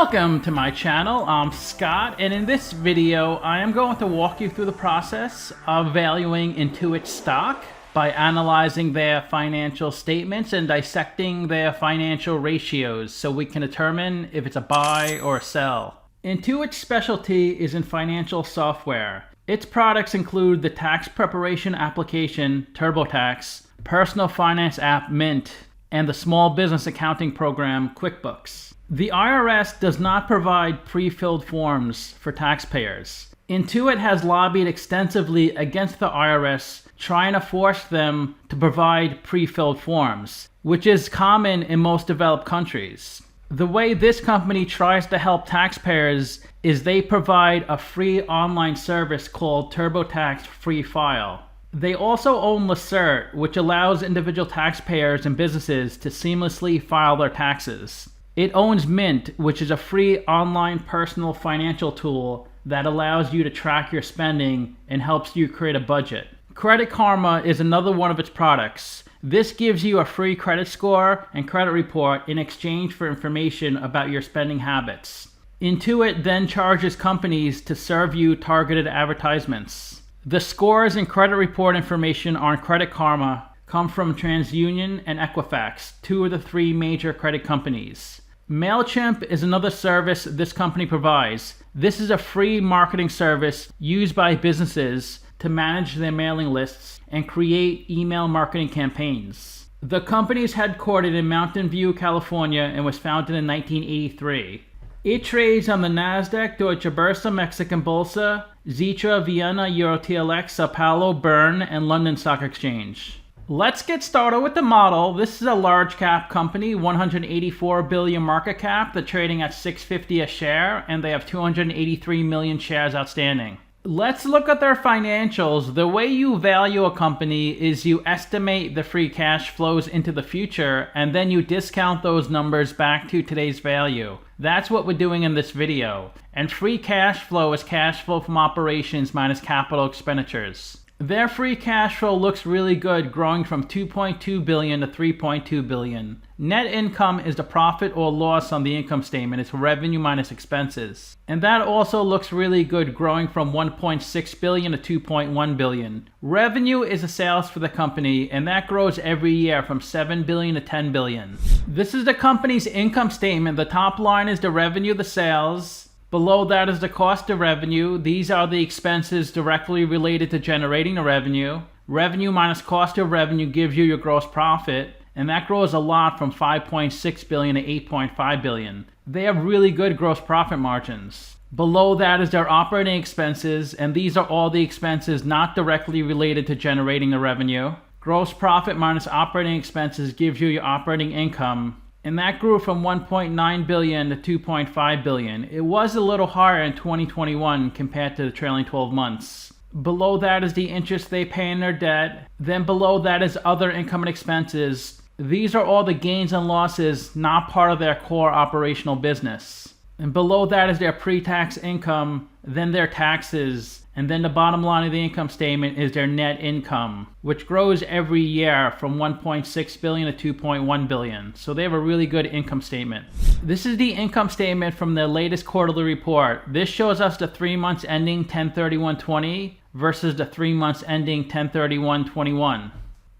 Welcome to my channel. I'm Scott, and in this video I am going to walk you through the process of valuing Intuit stock by analyzing their financial statements and dissecting their financial ratios so we can determine if it's a buy or a sell. Intuit's specialty is in financial software. Its products include the tax preparation application TurboTax, personal finance app Mint, and the small business accounting program QuickBooks. The IRS does not provide pre-filled forms for taxpayers. Intuit has lobbied extensively against the IRS, trying to force them to provide pre-filled forms, which is common in most developed countries. The way this company tries to help taxpayers is they provide a free online service called TurboTax Free File. They also own Lacert, which allows individual taxpayers and businesses to seamlessly file their taxes. It owns Mint, which is a free online personal financial tool that allows you to track your spending and helps you create a budget. Credit Karma is another one of its products. This gives you a free credit score and credit report in exchange for information about your spending habits. Intuit then charges companies to serve you targeted advertisements. The scores and credit report information on Credit Karma come from TransUnion and Equifax, two of the three major credit companies. MailChimp is another service this company provides. This is a free marketing service used by businesses to manage their mailing lists and create email marketing campaigns. The company is headquartered in Mountain View, California, and was founded in 1983. It trades on the Nasdaq, Deutsche, Borse, Mexican Bolsa, Xetra, Vienna, EuroTLX, Sao Paulo, Berne, and London Stock Exchange. Let's get started with the model. This is a large cap company, 184 billion market cap. They're trading at $6.50 a share, and they have 283 million shares outstanding. Let's look at their financials. The way you value a company is you estimate the free cash flows into the future, and then you discount those numbers back to today's value. That's what we're doing in this video. And free cash flow is cash flow from operations minus capital expenditures. Their free cash flow looks really good, growing from 2.2 billion to 3.2 billion. Net income is the profit or loss on the income statement. It's revenue minus expenses. And that also looks really good, growing from 1.6 billion to 2.1 billion. Revenue is the sales for the company, and that grows every year from 7 billion to 10 billion. This is the company's income statement. The top line is the revenue, the sales. Below that is the cost of revenue. These are the expenses directly related to generating the revenue. Revenue minus cost of revenue gives you your gross profit, and that grows a lot from 5.6 billion to 8.5 billion. They have really good gross profit margins. Below that is their operating expenses, and these are all the expenses not directly related to generating the revenue. Gross profit minus operating expenses gives you your operating income, and that grew from 1.9 billion to 2.5 billion. It was a little higher in 2021 compared to the trailing 12 months. Below that is the interest they pay in their debt. Then below that is other income and expenses. These are all the gains and losses not part of their core operational business. And below that is their pre-tax income, then their taxes, and then the bottom line of the income statement is their net income, which grows every year from 1.6 billion to 2.1 billion. So they have a really good income statement. This is the income statement from their latest quarterly report. This shows us the 3 months ending 10/31/20 versus the 3 months ending 10/31/21.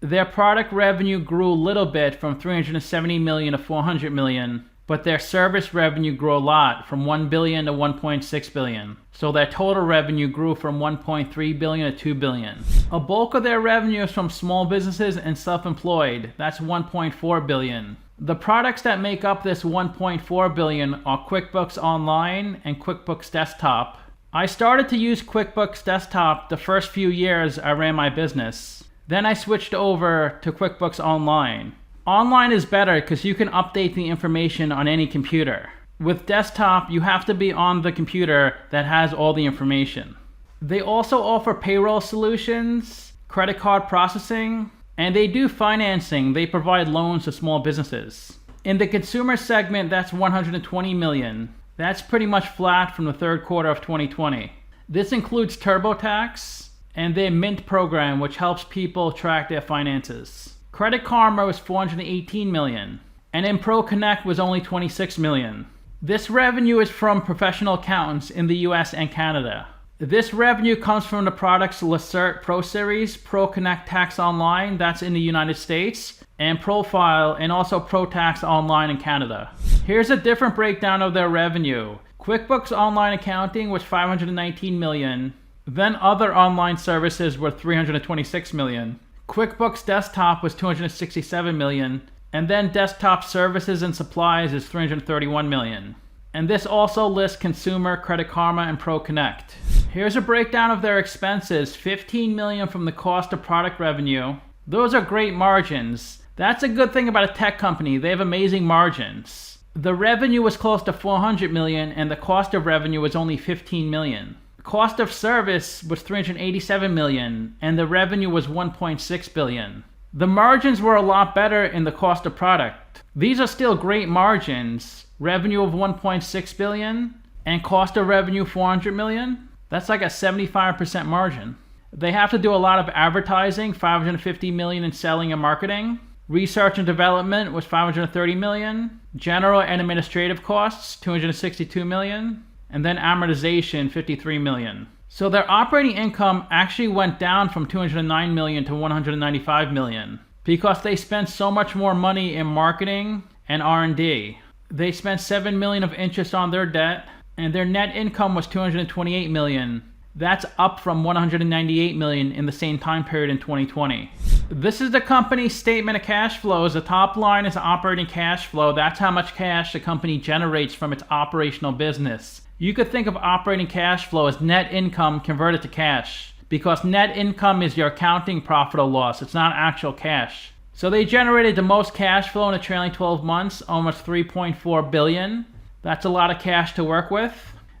Their product revenue grew a little bit from 370 million to 400 million. But their service revenue grew a lot, from 1 billion to 1.6 billion. So their total revenue grew from 1.3 billion to 2 billion. A bulk of their revenue is from small businesses and self-employed. That's 1.4 billion. The products that make up this 1.4 billion are QuickBooks Online and QuickBooks Desktop. I started to use QuickBooks Desktop the first few years I ran my business. Then I switched over to QuickBooks Online. Online is better because you can update the information on any computer. With desktop, you have to be on the computer that has all the information. They also offer payroll solutions, credit card processing, and they do financing. They provide loans to small businesses. In the consumer segment, that's 120 million. That's pretty much flat from the third quarter of 2020. This includes TurboTax and their Mint program, which helps people track their finances. Credit Karma was 418 million, and in Pro Connect was only 26 million. This revenue is from professional accountants in the US and Canada. This revenue comes from the products Lacert Pro Series, Pro Connect Tax Online, that's in the United States, and Profile, and also Pro Tax Online in Canada. Here's a different breakdown of their revenue. QuickBooks Online Accounting was $519 million. Then other online services were $326 million. QuickBooks Desktop was $267 million. And then desktop services and supplies is $331 million. And this also lists Consumer, Credit Karma, and Pro Connect. Here's a breakdown of their expenses. $15 million from the cost of product revenue. Those are great margins. That's a good thing about a tech company. They have amazing margins. The revenue was close to $400 million, and the cost of revenue was only $15 million. Cost of service was $387 million, and the revenue was $1.6 billion. The margins were a lot better in the cost of product. These are still great margins. Revenue of $1.6 billion and cost of revenue $400 million. That's like a 75% margin. They have to do a lot of advertising, $550 million in selling and marketing. Research and development was $530 million. General and administrative costs, $262 million. And then amortization, $53 million. So their operating income actually went down from $209 million to $195 million because they spent so much more money in marketing and R&D. They spent $7 million of interest on their debt, and their net income was $228 million. That's up from $198 million in the same time period in 2020. This is the company's statement of cash flows. The top line is operating cash flow. That's how much cash the company generates from its operational business. You could think of operating cash flow as net income converted to cash, because net income is your accounting profit or loss. It's not actual cash. So they generated the most cash flow in the trailing 12 months, almost $3.4 billion. That's a lot of cash to work with.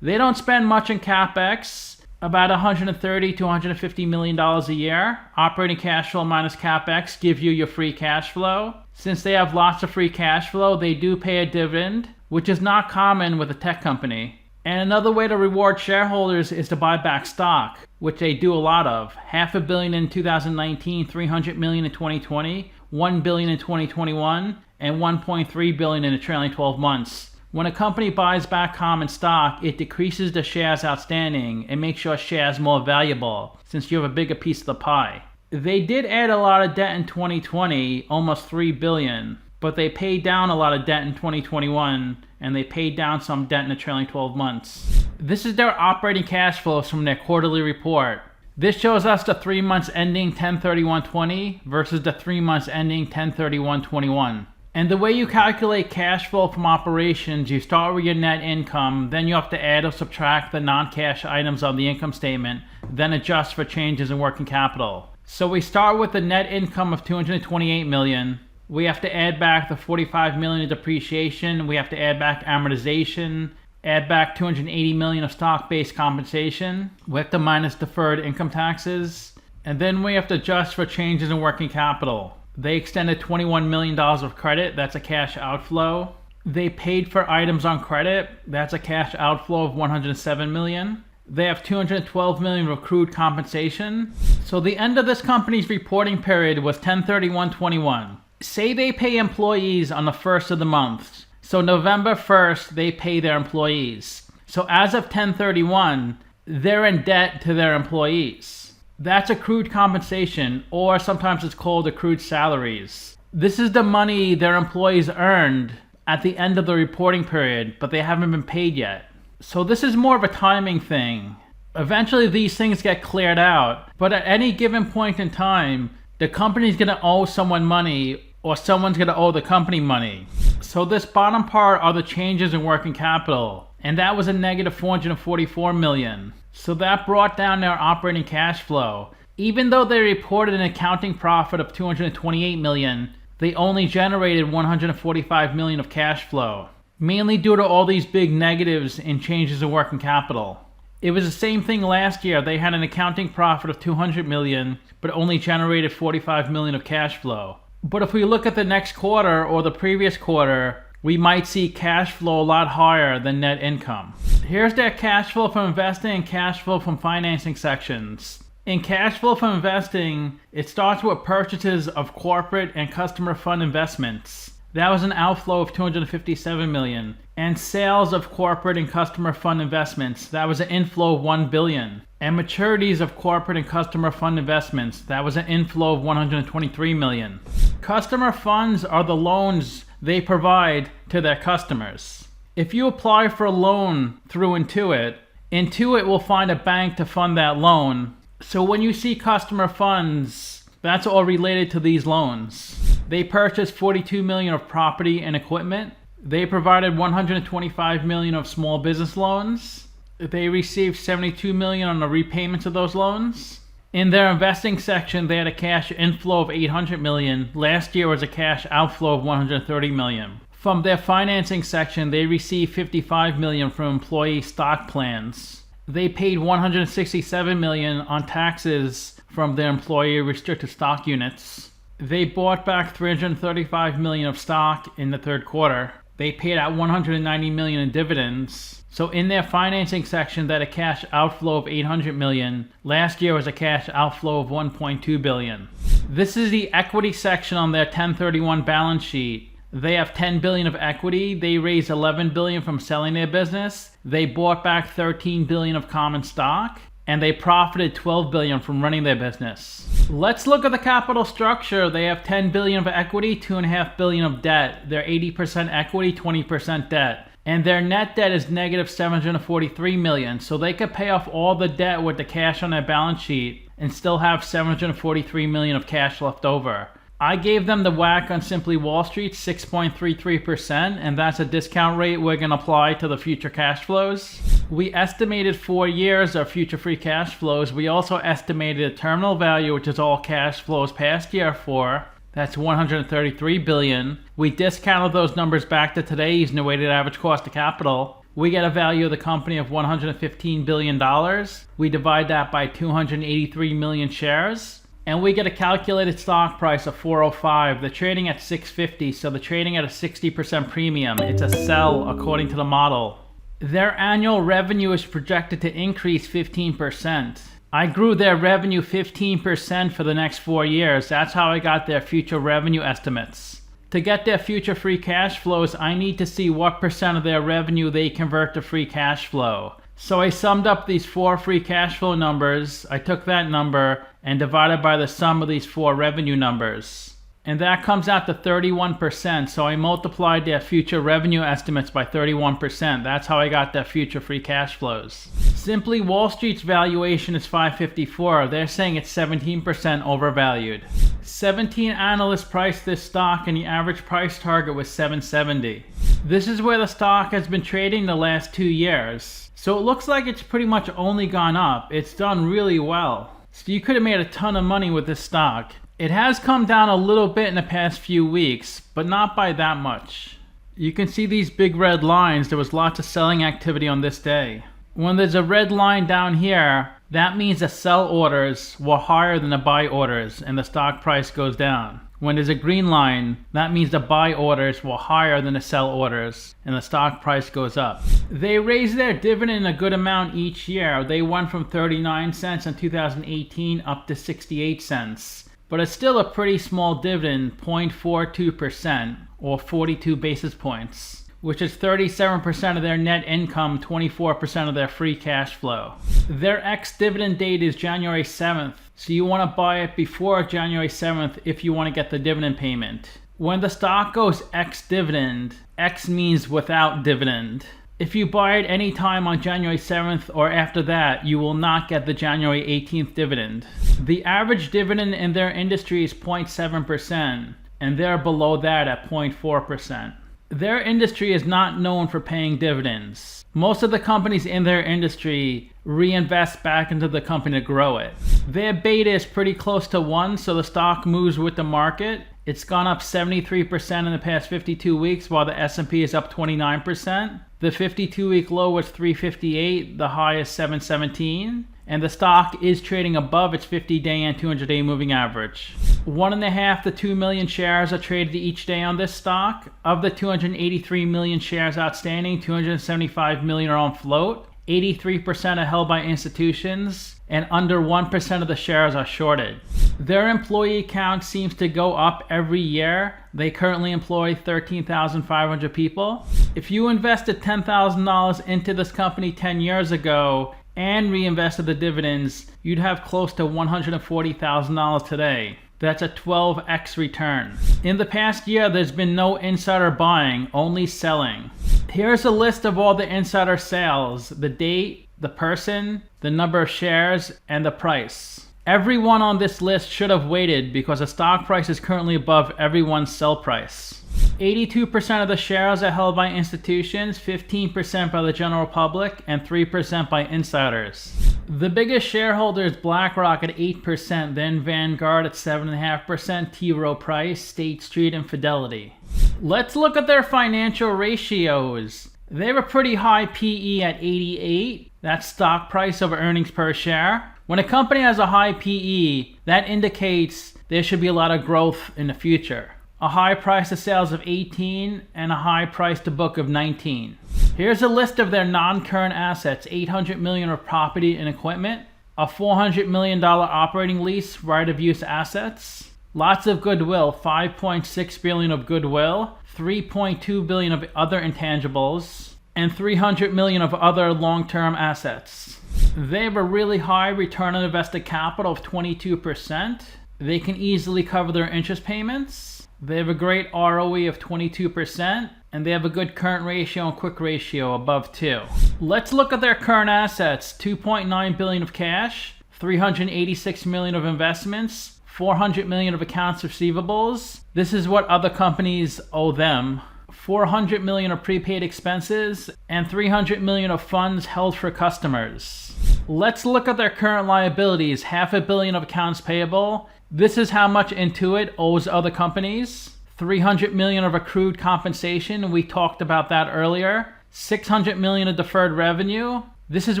They don't spend much in CapEx, about $130 to $150 million a year. Operating cash flow minus CapEx give you your free cash flow. Since they have lots of free cash flow, they do pay a dividend, which is not common with a tech company. And another way to reward shareholders is to buy back stock, which they do a lot of. $500 million in 2019, $300 million in 2020, $1 billion in 2021, and $1.3 billion in the trailing 12 months. When a company buys back common stock, it decreases the shares outstanding and makes your shares more valuable, since you have a bigger piece of the pie. They did add a lot of debt in 2020, almost $3 billion, but they paid down a lot of debt in 2021, and they paid down some debt in the trailing 12 months. This is their operating cash flows from their quarterly report. This shows us the 3 months ending 10/31/20 versus the 3 months ending 10/31/21. And the way you calculate cash flow from operations, you start with your net income, then you have to add or subtract the non-cash items on the income statement, then adjust for changes in working capital. So we start with the net income of $228 million. We have to add back the $45 million in depreciation. We have to add back amortization, add back $280 million of stock-based compensation. We have to minus deferred income taxes. And then we have to adjust for changes in working capital. They extended $21 million of credit. That's a cash outflow. They paid for items on credit. That's a cash outflow of $107 million. They have $212 million of accrued compensation. So the end of this company's reporting period was 10/31/21. Say they pay employees on the first of the month. So November 1st, they pay their employees. So as of 10/31, they're in debt to their employees. That's accrued compensation, or sometimes it's called accrued salaries. This is the money their employees earned at the end of the reporting period, but they haven't been paid yet. So this is more of a timing thing. Eventually these things get cleared out, but at any given point in time, the company's going to owe someone money, or someone's going to owe the company money. So this bottom part are the changes in working capital, and that was a negative $444 million. So that brought down their operating cash flow. Even though they reported an accounting profit of $228 million, they only generated $145 million of cash flow, mainly due to all these big negatives in changes in working capital. It was the same thing last year. They had an accounting profit of $200 million, but only generated $45 million of cash flow. But if we look at the next quarter or the previous quarter, we might see cash flow a lot higher than net income. Here's their cash flow from investing and cash flow from financing sections. In cash flow from investing, it starts with purchases of corporate and customer fund investments. That was an outflow of $257 million. And sales of corporate and customer fund investments, that was an inflow of $1 billion. And maturities of corporate and customer fund investments, that was an inflow of $123 million. Customer funds are the loans they provide to their customers. If you apply for a loan through Intuit, Intuit will find a bank to fund that loan. So when you see customer funds, that's all related to these loans. They purchased $42 million of property and equipment. They provided $125 million of small business loans. They received $72 million on the repayments of those loans. In their investing section, they had a cash inflow of $800 million. Last year was a cash outflow of $130 million. From their financing section, they received $55 million from employee stock plans. They paid $167 million on taxes from their employee restricted stock units. They bought back $335 million of stock in the third quarter. They paid out $190 million in dividends. So in their financing section, they had a cash outflow of $800 million. Last year was a cash outflow of $1.2 billion. This is the equity section on their 1031 balance sheet. They have $10 billion of equity. They raised $11 billion from selling their business. They bought back $13 billion of common stock. And they profited $12 billion from running their business. Let's look at the capital structure. They have $10 billion of equity, $2.5 billion of debt. They're 80% equity, 20% debt. And their net debt is negative $743 million. So they could pay off all the debt with the cash on their balance sheet and still have $743 million of cash left over. I gave them the WACC on Simply Wall Street, 6.33%, and that's a discount rate we're going to apply to the future cash flows. We estimated 4 years of future free cash flows. We also estimated a terminal value, which is all cash flows past year for. That's $133 billion. We discounted those numbers back to today using the weighted average cost of capital. We get a value of the company of $115 billion. We divide that by 283 million shares. And we get a calculated stock price of $405. They're trading at $650, so they're trading at a 60% premium. It's a sell according to the model. Their annual revenue is projected to increase 15%. I grew their revenue 15% for the next 4 years. That's how I got their future revenue estimates. To get their future free cash flows, I need to see what percent of their revenue they convert to free cash flow. So I summed up these 4 free cash flow numbers. I took that number and divided by the sum of these 4 revenue numbers. And that comes out to 31%. So I multiplied their future revenue estimates by 31%. That's how I got their future free cash flows. Simply Wall Street's valuation is $554. They're saying it's 17% overvalued. 17 analysts priced this stock and the average price target was $770. This is where the stock has been trading the last 2 years. So it looks like it's pretty much only gone up. It's done really well. So you could have made a ton of money with this stock. It has come down a little bit in the past few weeks, but not by that much. You can see these big red lines. There was lots of selling activity on this day. When there's a red line down here, that means the sell orders were higher than the buy orders and the stock price goes down. When there's a green line, that means the buy orders were higher than the sell orders and the stock price goes up. They raise their dividend a good amount each year. They went from 39 cents in 2018 up to 68 cents. But it's still a pretty small dividend, 0.42% or 42 basis points, which is 37% of their net income, 24% of their free cash flow. Their ex-dividend date is January 7th, so you want to buy it before January 7th if you want to get the dividend payment. When the stock goes ex-dividend, X means without dividend. If you buy it any time on January 7th or after that, you will not get the January 18th dividend. The average dividend in their industry is 0.7%, and they're below that at 0.4%. Their industry is not known for paying dividends. Most of the companies in their industry reinvest back into the company to grow it. Their beta is pretty close to 1, so the stock moves with the market. It's gone up 73% in the past 52 weeks, while the S&P is up 29%. The 52-week low was 358, the high is 717, and the stock is trading above its 50-day and 200-day moving average. 1.5 to 2 million shares are traded each day on this stock. Of the 283 million shares outstanding, 275 million are on float. 83% are held by institutions, and under 1% of the shares are shorted. Their employee count seems to go up every year. They currently employ 13,500 people. If you invested $10,000 into this company 10 years ago and reinvested the dividends, you'd have close to $140,000 today. That's a 12x return. In the past year, there's been no insider buying, only selling. Here's a list of all the insider sales, the date, the person, the number of shares, and the price. Everyone on this list should have waited because the stock price is currently above everyone's sell price. 82% of the shares are held by institutions, 15% by the general public, and 3% by insiders. The biggest shareholder is BlackRock at 8%, then Vanguard at 7.5%, T. Rowe Price, State Street, and Fidelity. Let's look at their financial ratios. They have a pretty high PE at 88. That's stock price over earnings per share. When a company has a high PE, that indicates there should be a lot of growth in the future. A high price to sales of 18 and a high price to book of 19. Here's a list of their non-current assets: $800 million of property and equipment, a $400 million operating lease right of use assets, lots of goodwill, $5.6 billion of goodwill, $3.2 billion of other intangibles, and $300 million of other long-term assets. They have a really high return on invested capital of 22%. They can easily cover their interest payments. They have a great ROE of 22%, and they have a good current ratio and quick ratio above 2. Let's look at their current assets: $2.9 billion of cash, $386 million of investments, $400 million of accounts receivables. This is what other companies owe them. $400 million of prepaid expenses, and $300 million of funds held for customers. Let's look at their current liabilities: $500 million of accounts payable. This is how much Intuit owes other companies. $300 million of accrued compensation. We talked about that earlier. $600 million of deferred revenue. This is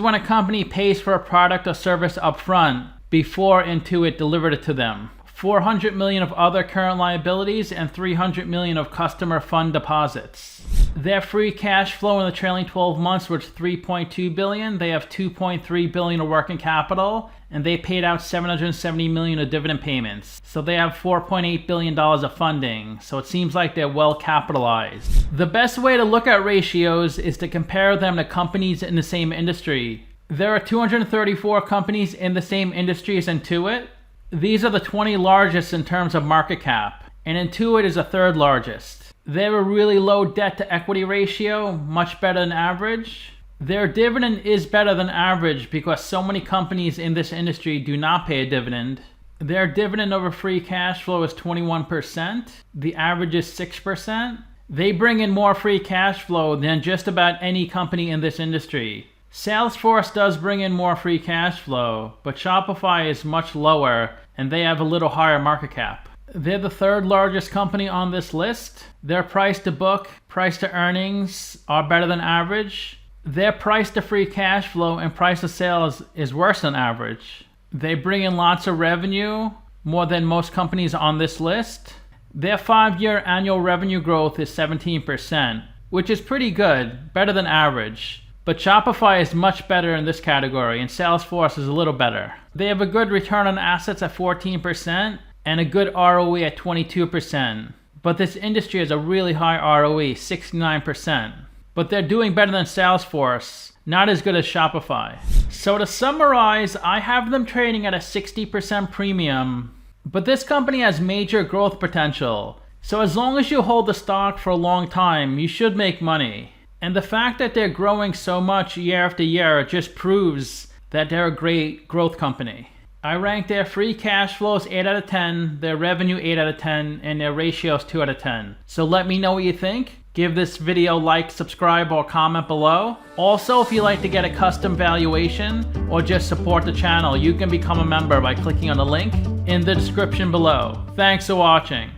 when a company pays for a product or service upfront before Intuit delivered it to them. $400 million of other current liabilities, and $300 million of customer fund deposits. Their free cash flow in the trailing 12 months was $3.2 billion. They have $2.3 billion of working capital, and they paid out $770 million of dividend payments. So they have $4.8 billion of funding. So it seems like they're well capitalized. The best way to look at ratios is to compare them to companies in the same industry. There are 234 companies in the same industry as Intuit. These are the 20 largest in terms of market cap, and Intuit is the third largest. They have a really low debt to equity ratio, much better than average. Their dividend is better than average because so many companies in this industry do not pay a dividend. Their dividend over free cash flow is 21%. The average is 6%. They bring in more free cash flow than just about any company in this industry. Salesforce does bring in more free cash flow, but Shopify is much lower and they have a little higher market cap. They're the third largest company on this list. Their price to book, price to earnings are better than average. Their price to free cash flow and price to sales is worse than average. They bring in lots of revenue, more than most companies on this list. Their 5-year annual revenue growth is 17%, which is pretty good, better than average. But Shopify is much better in this category, and Salesforce is a little better. They have a good return on assets at 14% and a good ROE at 22%. But this industry has a really high ROE, 69%. But they're doing better than Salesforce, not as good as Shopify. So to summarize, I have them trading at a 60% premium. But this company has major growth potential. So as long as you hold the stock for a long time, you should make money. And the fact that they're growing so much year after year just proves that they're a great growth company. I rank their free cash flows 8 out of 10, their revenue 8 out of 10, and their ratios 2 out of 10. So let me know what you think. Give this video a like, subscribe, or comment below. Also, if you'd like to get a custom valuation or just support the channel, you can become a member by clicking on the link in the description below. Thanks for watching.